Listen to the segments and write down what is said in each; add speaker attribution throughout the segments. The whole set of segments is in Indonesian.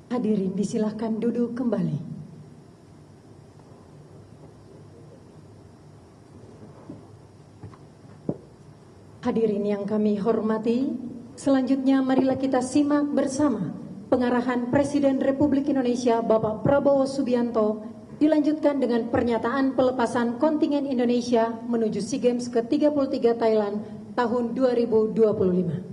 Speaker 1: Hadirin disilahkan duduk kembali. Hadirin yang kami hormati, selanjutnya marilah kita simak bersama pengarahan Presiden Republik Indonesia Bapak Prabowo Subianto dilanjutkan dengan pernyataan pelepasan kontingen Indonesia menuju SEA Games ke-33 Thailand tahun 2025.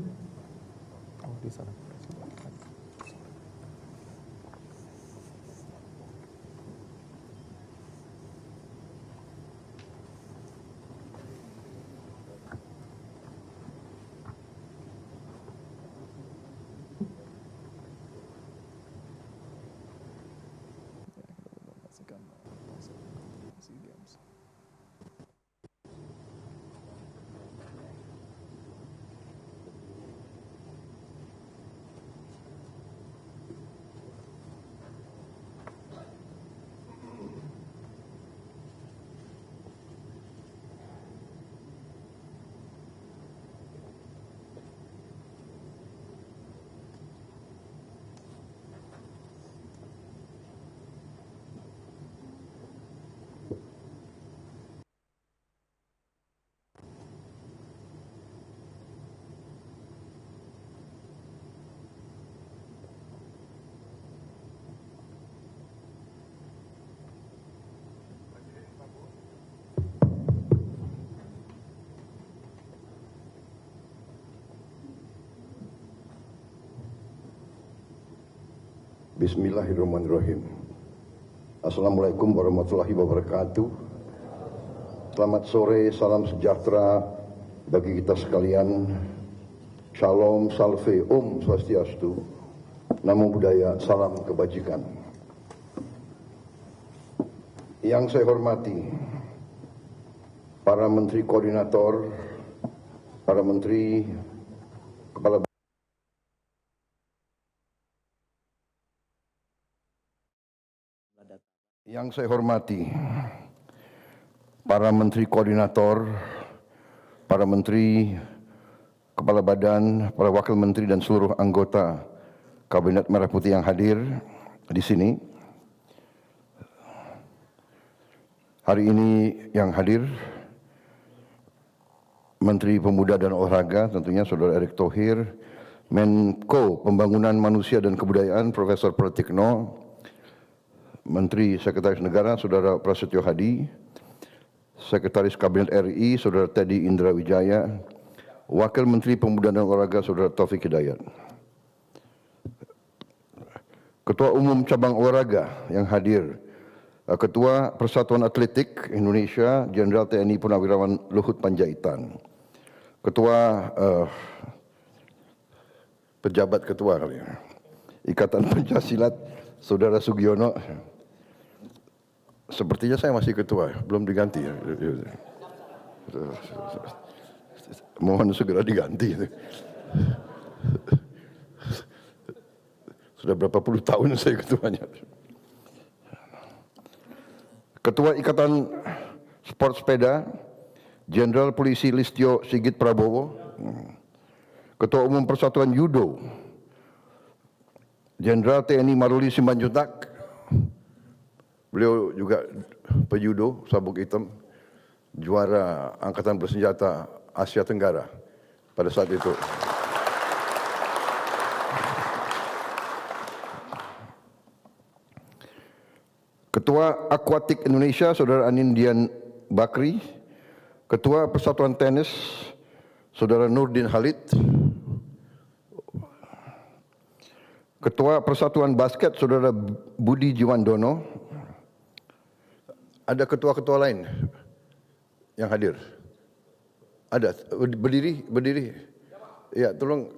Speaker 2: Bismillahirrahmanirrahim. Assalamualaikum warahmatullahi wabarakatuh. Selamat sore, salam sejahtera bagi kita sekalian. Shalom, salve, om swastiastu. Namo buddhaya, salam kebajikan. Yang saya hormati para menteri koordinator, para menteri, kepala Yang saya hormati para menteri koordinator, para menteri, kepala badan, para wakil menteri dan seluruh anggota Kabinet Merah Putih yang hadir di sini. Hari ini yang hadir Menteri Pemuda dan Olahraga tentunya Saudara Erick Thohir, Menko Pembangunan Manusia dan Kebudayaan Profesor Pratikno, Menteri Sekretaris Negara Saudara Prasetyo Hadi, Sekretaris Kabinet RI Saudara Teddy Indra Wijaya, Wakil Menteri Pemuda dan Olahraga Saudara Taufik Hidayat, Ketua Umum Cabang Olahraga yang hadir, Ketua Persatuan Atletik Indonesia Jenderal TNI Purnawirawan Luhut Panjaitan, Ketua Pejabat Ketua kali ya, Ikatan Pencaksilat Saudara Sugiono. Sepertinya saya masih ketua, belum diganti ya. Mohon segera diganti. Sudah berapa puluh tahun saya ketuanya. Ketua Ikatan Sport Sepeda, Jenderal Polisi Listio Sigit Prabowo. Ketua Umum Persatuan Judo, Jenderal TNI Maruli Simanjuntak. Beliau juga pejudo sabuk hitam, juara Angkatan Bersenjata Asia Tenggara pada saat itu. Ketua Aquatik Indonesia Saudara Anindian Bakri, Ketua Persatuan Tenis Saudara Nurdin Halid, Ketua Persatuan Basket Saudara Budi Jiwandono. Ada ketua-ketua lain yang hadir? Ada, berdiri. Ya, tolong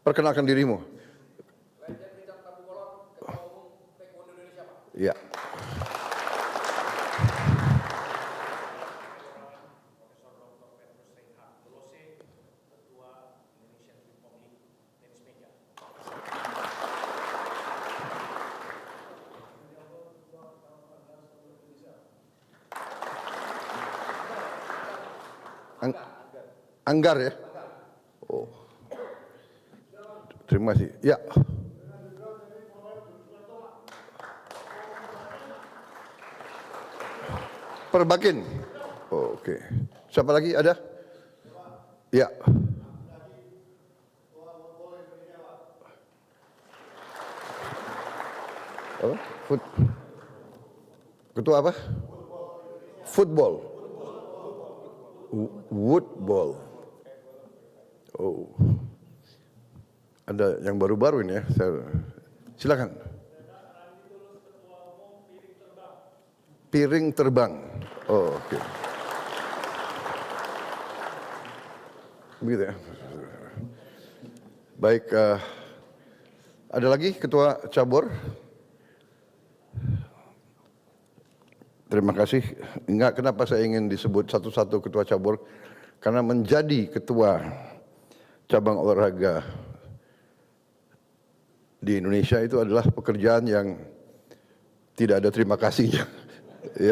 Speaker 2: perkenalkan dirimu. Ya. Anggar ya? Oh. Terima kasih. Ya. Perbakin. Oh, oke. Siapa lagi ada? Ya. Apa? Ketua apa? Football. Woodball. Oh. Ada yang baru-baru ini ya. Silakan. Piring terbang. Oh, oke. Begitu ya. Baik, ada lagi ketua cabur? Terima kasih. Enggak, kenapa saya ingin disebut satu-satu ketua cabur? Karena menjadi ketua cabang olahraga di Indonesia itu adalah pekerjaan yang tidak ada terima kasihnya. Ya.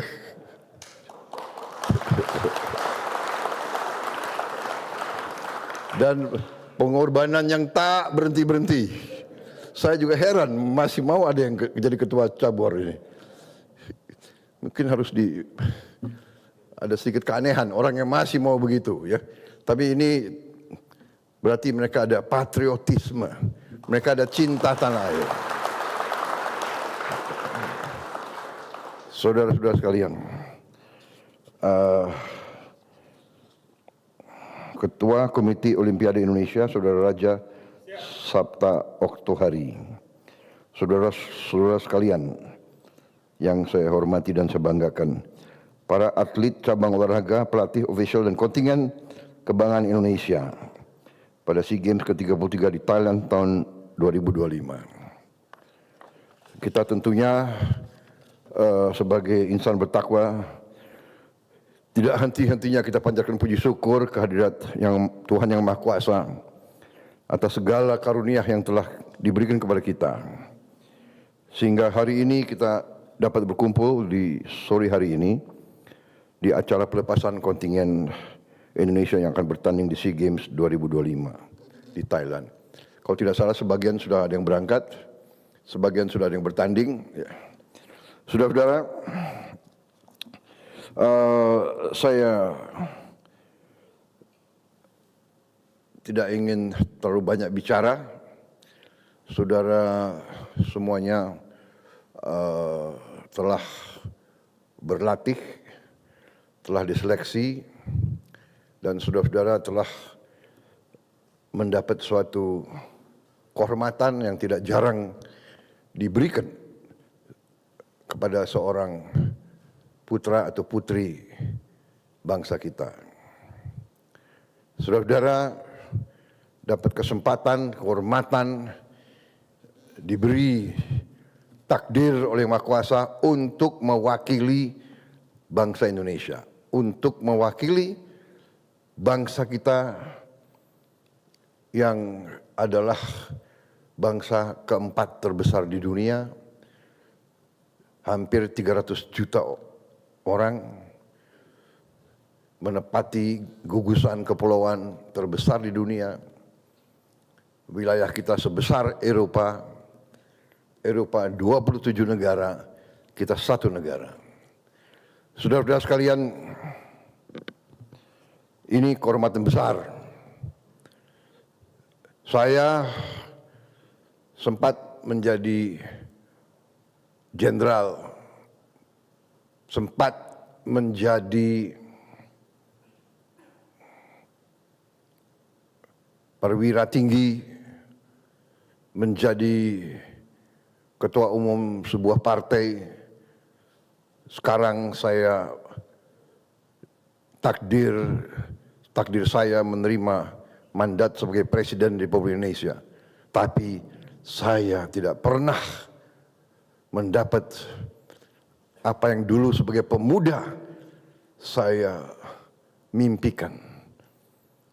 Speaker 2: Dan pengorbanan yang tak berhenti-berhenti. Saya juga heran masih mau ada yang jadi ketua cabur ini. Mungkin harus ada sedikit keanehan orang yang masih mau begitu ya. Tapi ini berarti mereka ada patriotisme, mereka ada cinta tanah air. Saudara-saudara sekalian, Ketua Komite Olimpiade Indonesia, Saudara Raja Sabta Oktohari, saudara-saudara sekalian yang saya hormati dan saya banggakan, para atlet cabang olahraga, pelatih, ofisial dan kontingen kebanggaan Indonesia pada SEA Games ke-33 di Thailand tahun 2025. Kita tentunya sebagai insan bertakwa tidak henti-hentinya kita panjatkan puji syukur kehadirat yang Tuhan Yang Maha Kuasa atas segala karunia yang telah diberikan kepada kita. Sehingga hari ini kita dapat berkumpul di sore hari ini di acara pelepasan kontingen Indonesia yang akan bertanding di SEA Games 2025 di Thailand. Kalau tidak salah sebagian sudah ada yang berangkat, sebagian sudah ada yang bertanding. Ya. Saudara-saudara, saya tidak ingin terlalu banyak bicara. Saudara semuanya telah berlatih, telah diseleksi, dan saudara-saudara telah mendapat suatu kehormatan yang tidak jarang diberikan kepada seorang putra atau putri bangsa kita. Saudara-saudara dapat kesempatan, kehormatan, diberi takdir oleh Maha Kuasa untuk mewakili bangsa Indonesia, untuk mewakili bangsa kita yang adalah bangsa keempat terbesar di dunia, hampir 300 juta orang, menepati gugusan kepulauan terbesar di dunia. Wilayah kita sebesar Eropa 27 negara, kita satu negara. Saudara-saudara sekalian, ini kehormatan besar. Saya sempat menjadi jenderal, sempat menjadi perwira tinggi, menjadi ketua umum sebuah partai. Sekarang saya takdir saya menerima mandat sebagai Presiden Republik Indonesia. Tapi saya tidak pernah mendapat apa yang dulu sebagai pemuda saya mimpikan.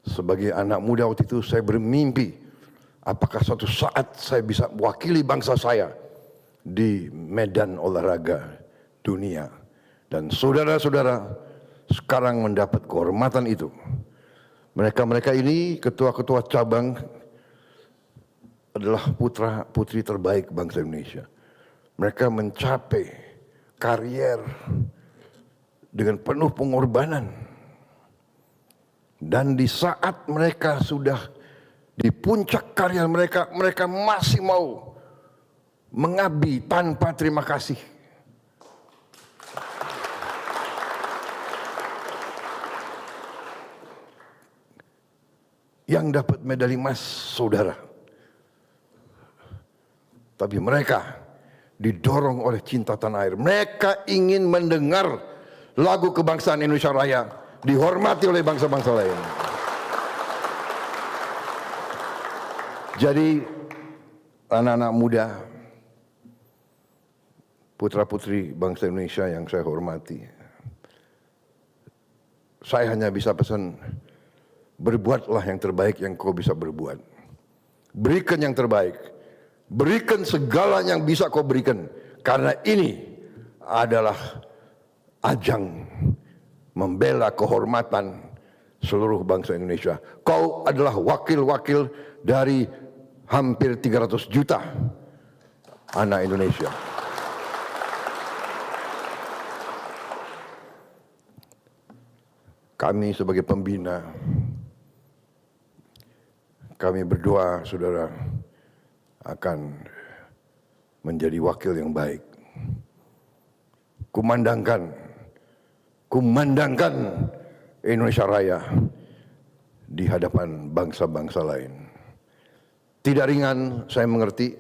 Speaker 2: Sebagai anak muda waktu itu saya bermimpi, apakah suatu saat saya bisa mewakili bangsa saya di medan olahraga dunia. Dan saudara-saudara sekarang mendapat kehormatan itu. Mereka-mereka ini, ketua-ketua cabang, adalah putra-putri terbaik bangsa Indonesia. Mereka mencapai karier dengan penuh pengorbanan. Dan di saat mereka sudah di puncak karya mereka, mereka masih mau mengabdi tanpa terima kasih. Yang dapat medali emas saudara. Tapi mereka didorong oleh cinta tanah air. Mereka ingin mendengar lagu kebangsaan Indonesia Raya dihormati oleh bangsa-bangsa lain. Jadi anak-anak muda, putra-putri bangsa Indonesia yang saya hormati, saya hanya bisa pesan, berbuatlah yang terbaik yang kau bisa berbuat. Berikan yang terbaik. Berikan segala yang bisa kau berikan. Karena ini adalah ajang membela kehormatan seluruh bangsa Indonesia. Kau adalah wakil-wakil dari hampir 300 juta anak Indonesia. Kami sebagai pembina, kami berdoa saudara akan menjadi wakil yang baik. Kumandangkan Indonesia Raya di hadapan bangsa-bangsa lain. Tidak ringan, saya mengerti.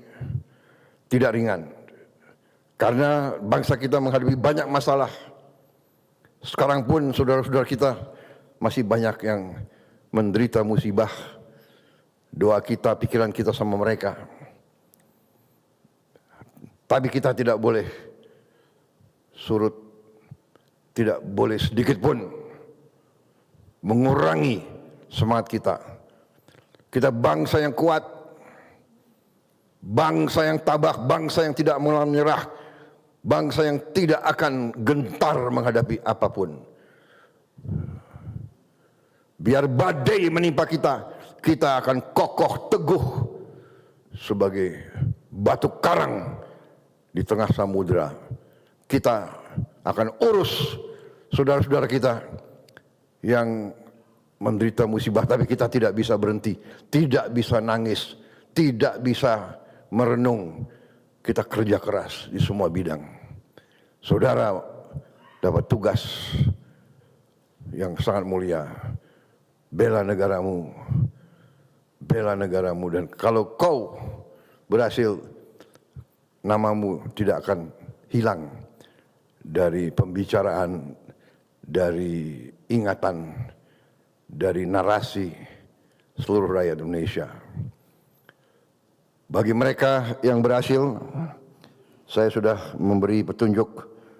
Speaker 2: Tidak ringan. Karena bangsa kita menghadapi banyak masalah. Sekarang pun saudara-saudara kita masih banyak yang menderita musibah. Doa kita, pikiran kita sama mereka. Tapi kita tidak boleh surut, tidak boleh sedikit pun mengurangi semangat kita. Kita bangsa yang kuat, bangsa yang tabah, bangsa yang tidak mau menyerah, bangsa yang tidak akan gentar menghadapi apapun. Biar badai menimpa kita, kita akan kokoh teguh sebagai batu karang di tengah samudera. Kita akan urus saudara-saudara kita yang menderita musibah, tapi kita tidak bisa berhenti, tidak bisa nangis, tidak bisa merenung. Kita kerja keras di semua bidang. Saudara dapat tugas yang sangat mulia, bela negaramu, bela negaramu. Dan kalau kau berhasil, namamu tidak akan hilang dari pembicaraan, dari ingatan, dari narasi seluruh rakyat Indonesia. Bagi mereka yang berhasil, saya sudah memberi petunjuk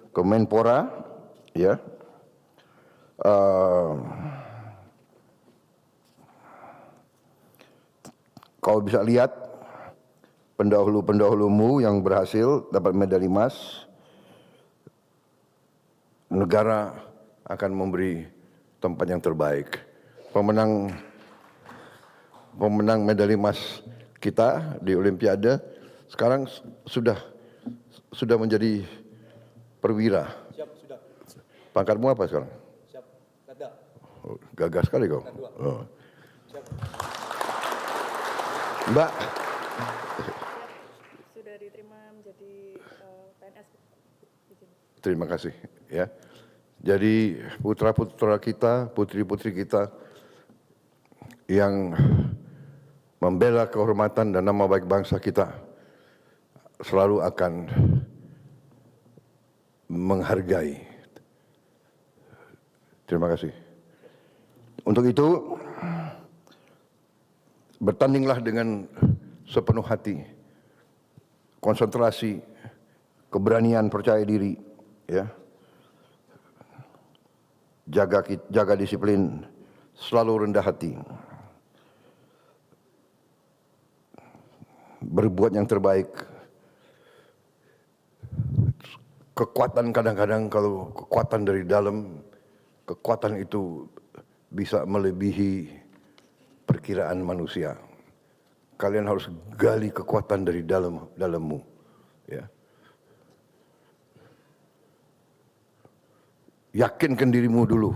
Speaker 2: ke Menpora, ya. Kau bisa lihat pendahulu-pendahulumu yang berhasil dapat medali emas. Negara akan memberi tempat yang terbaik. Pemenang medali emas kita di Olimpiade sekarang sudah menjadi perwira.
Speaker 3: Siap, sudah.
Speaker 2: Pangkatmu apa sekarang?
Speaker 3: Siap, Kadda.
Speaker 2: Oh, gagah sekali kau. Oh.
Speaker 3: Siap.
Speaker 2: Mbak.
Speaker 4: Sudah diterima menjadi PNS.
Speaker 2: Terima kasih. Ya. Jadi putra-putra kita, putri-putri kita yang membela kehormatan dan nama baik bangsa kita selalu akan menghargai. Terima kasih. Untuk itu, bertandinglah dengan sepenuh hati, konsentrasi, keberanian, percaya diri, ya. Jaga disiplin, selalu rendah hati. Berbuat yang terbaik. Kekuatan kadang-kadang kalau kekuatan dari dalam, kekuatan itu bisa melebihi perkiraan manusia. Kalian harus gali kekuatan dari dalammu, ya. yakinkan dirimu dulu,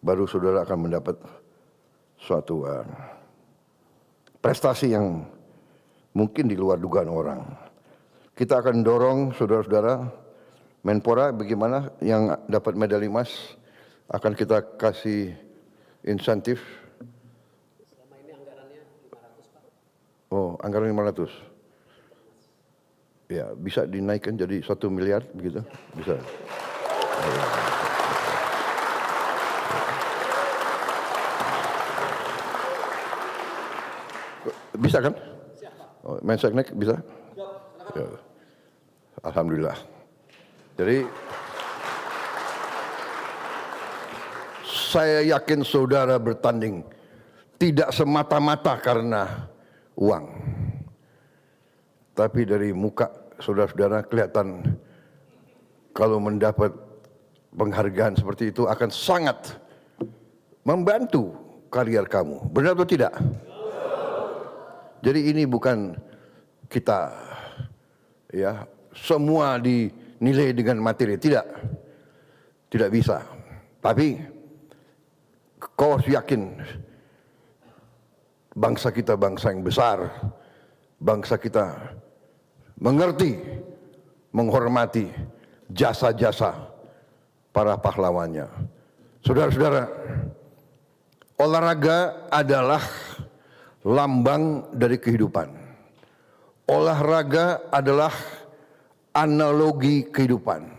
Speaker 2: baru saudara akan mendapat suatu prestasi yang mungkin di luar dugaan orang. Kita akan dorong saudara-saudara, Menpora bagaimana yang dapat medali emas akan kita kasih insentif.
Speaker 3: Selama ini anggarannya 500, Pak.
Speaker 2: Oh, anggaran 500. Ya, bisa dinaikkan jadi 1 miliar begitu? Bisa. Bisa kan? Oh, Menseknek bisa? Ya. Alhamdulillah. Jadi saya yakin saudara bertanding tidak semata-mata karena uang. Tapi dari muka saudara-saudara kelihatan kalau mendapat penghargaan seperti itu akan sangat membantu karier kamu. Benar atau tidak? Jadi ini bukan kita ya semua dinilai dengan materi, tidak bisa. Tapi kau harus yakin bangsa kita bangsa yang besar, bangsa kita mengerti, menghormati jasa-jasa para pahlawannya. Saudara-saudara, olahraga adalah lambang dari kehidupan. Olahraga adalah analogi kehidupan.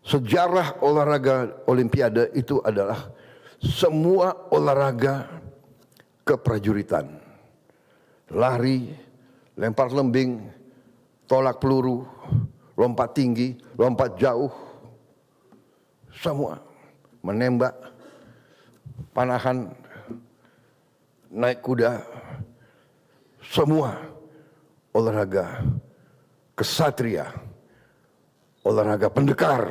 Speaker 2: Sejarah olahraga Olimpiade itu adalah semua olahraga keprajuritan. Lari, lempar lembing, tolak peluru, lompat tinggi, lompat jauh, semua menembak, panahan, naik kuda, semua olahraga kesatria, olahraga pendekar.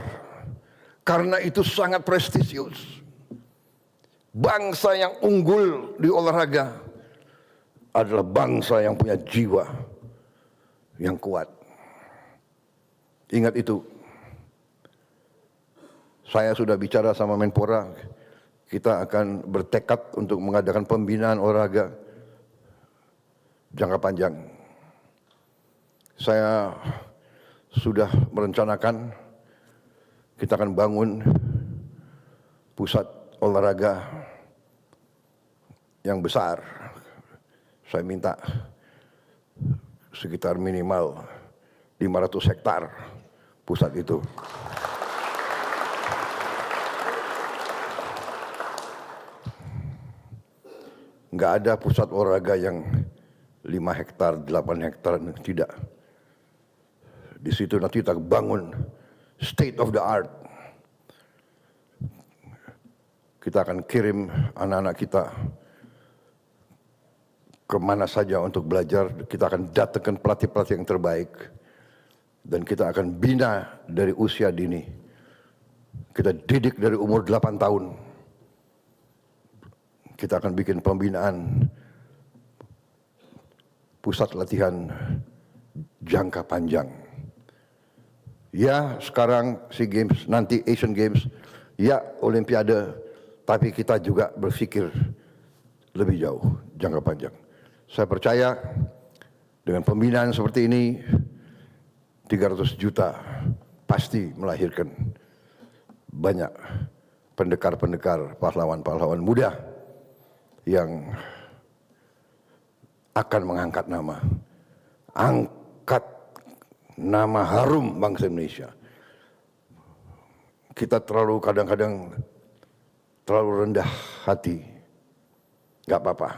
Speaker 2: Karena itu sangat prestisius. Bangsa yang unggul di olahraga adalah bangsa yang punya jiwa yang kuat. Ingat itu. Saya sudah bicara sama Menpora, kita akan bertekad untuk mengadakan pembinaan olahraga jangka panjang. Saya sudah merencanakan kita akan bangun pusat olahraga yang besar. Saya minta sekitar minimal 500 hektar pusat itu. Nggak ada pusat olahraga yang 5 hektar, 8 hektar, tidak. Di situ nanti kita bangun state of the art. Kita akan kirim anak-anak kita kemana saja untuk belajar. Kita akan datangkan pelatih-pelatih yang terbaik. Dan kita akan bina dari usia dini. Kita didik dari umur 8 tahun. Kita akan bikin pembinaan pusat latihan jangka panjang. Ya sekarang SEA Games, nanti Asian Games, ya Olimpiade, tapi kita juga berpikir lebih jauh, jangka panjang. Saya percaya dengan pembinaan seperti ini, 300 juta pasti melahirkan banyak pendekar-pendekar, pahlawan-pahlawan muda yang akan mengangkat nama, angkat nama harum bangsa Indonesia. Kita terlalu kadang-kadang terlalu rendah hati, nggak apa-apa.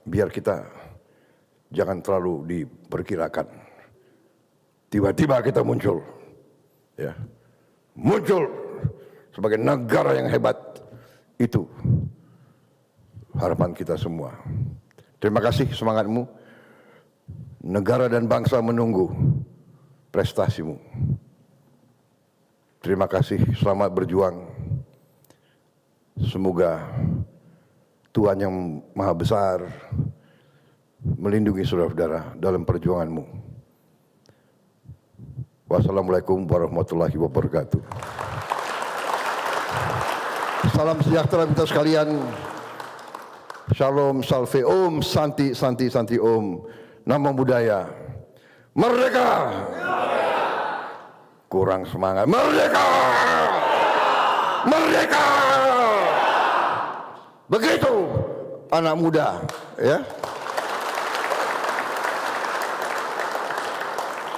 Speaker 2: Biar kita jangan terlalu diperkirakan. Tiba-tiba kita muncul, ya, muncul sebagai negara yang hebat. Itu harapan kita semua. Terima kasih semangatmu. Negara dan bangsa menunggu prestasimu. Terima kasih, selamat berjuang. Semoga Tuhan yang Maha Besar melindungi saudara-saudara dalam perjuanganmu. Wassalamualaikum warahmatullahi wabarakatuh. Salam sejahtera kita sekalian. Shalom, salve, om, santi, santi, santi, om. Nama budaya. Merdeka! Kurang semangat. Merdeka! Merdeka! Begitu anak muda, ya.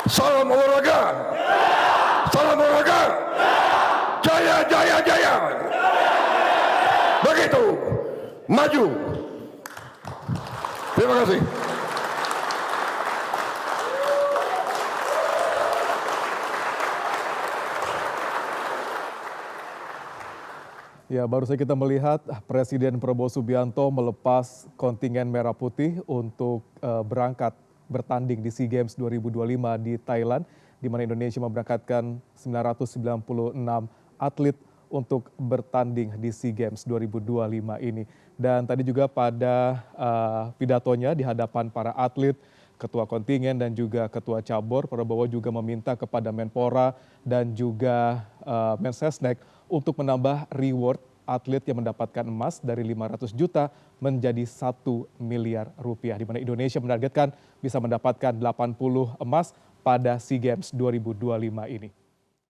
Speaker 2: Salam olahraga. Salam olahraga. Jaya, jaya, jaya. Begitu. Maju. Terima kasih.
Speaker 5: Ya, baru saja kita melihat Presiden Prabowo Subianto melepas kontingen Merah Putih untuk berangkat bertanding di SEA Games 2025 di Thailand, di mana Indonesia memberangkatkan 996 atlet untuk bertanding di SEA Games 2025 ini. Dan tadi juga pada pidatonya di hadapan para atlet, ketua kontingen dan juga ketua cabur, Prabowo juga meminta kepada Menpora dan juga Mensesnek untuk menambah reward atlet yang mendapatkan emas dari 500 juta menjadi 1 miliar rupiah, di mana Indonesia menargetkan bisa mendapatkan 80 emas pada SEA Games 2025 ini.